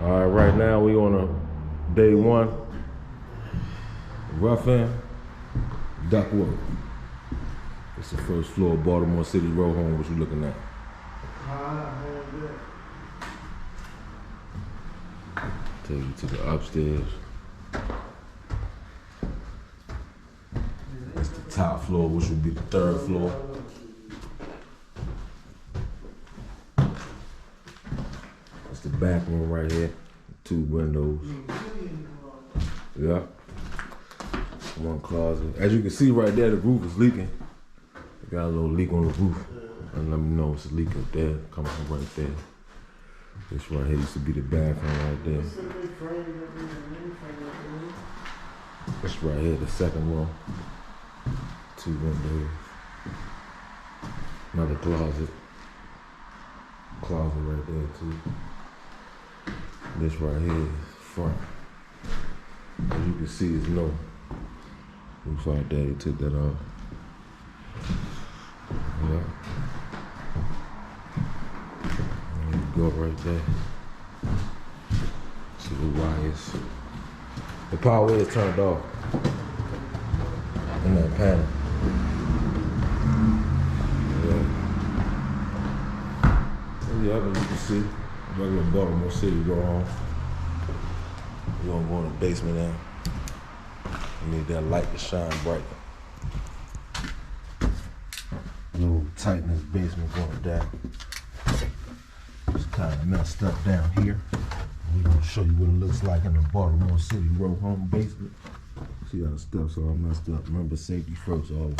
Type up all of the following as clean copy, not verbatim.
All right, right now we on a day one. Rough end, Duckworth. It's the first floor of Baltimore City row home. What you looking at? Take you to the upstairs. That's the top floor, which would be the third floor. That's the back room right here. 2 windows. Yeah. One closet. As you can see right there, the roof is leaking. We got a little leak on the roof. And let me know it's a leak up there, coming from right there. This right here used to be the bathroom right there. This right here, the second room. 2 windows. Another closet. Closet right there too. This right here is front. As you can see, it's no roof out there. They took that off. Yeah. There you go right there. See the wires. The power is turned off in that panel. Yeah, as you can see, regular Baltimore City row home. We're gonna go in the basement now. We need that light to shine bright. A little tight in this basement going down. It's kind of messed up down here. We're gonna show you what it looks like in the Baltimore City row home basement. See how the steps are all messed up. Remember, safety first always.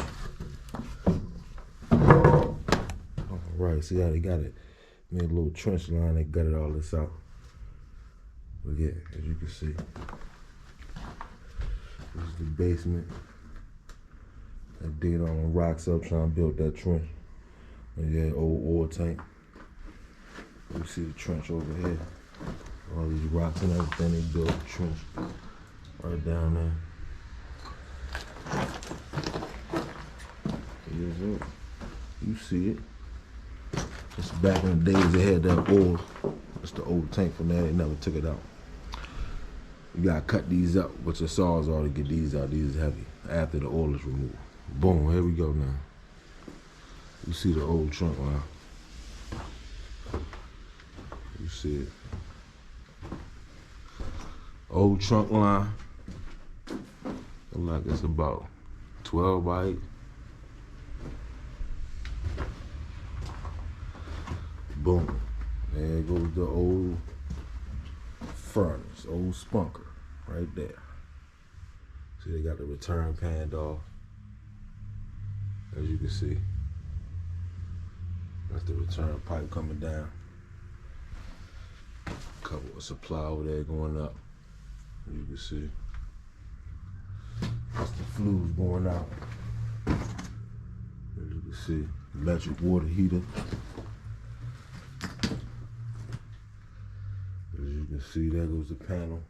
All right, see how they got it. Made a little trench line, they gutted all this out. But yeah, as you can see, this is the basement. I dig all the rocks up trying to build that trench. And yeah, old oil tank. You see the trench over here. All these rocks and everything, they built a trench right down there. Here's it. You see it. It's back in the days they had that oil. That's the old tank from there, they never took it out. You gotta cut these up with your saws to get these out. These is heavy after the oil is removed. Boom, here we go now. You see the old trunk line. You see it. Old trunk line. Look like it's about 12 by 8. Boom. There goes the old furnace, old spunker, right there. See, they got the return panned off. As you can see, that's the return pipe coming down. Couple of supply over there going up. As you can see, that's the flues going out. As you can see, electric water heater. As you can see, there goes the panel.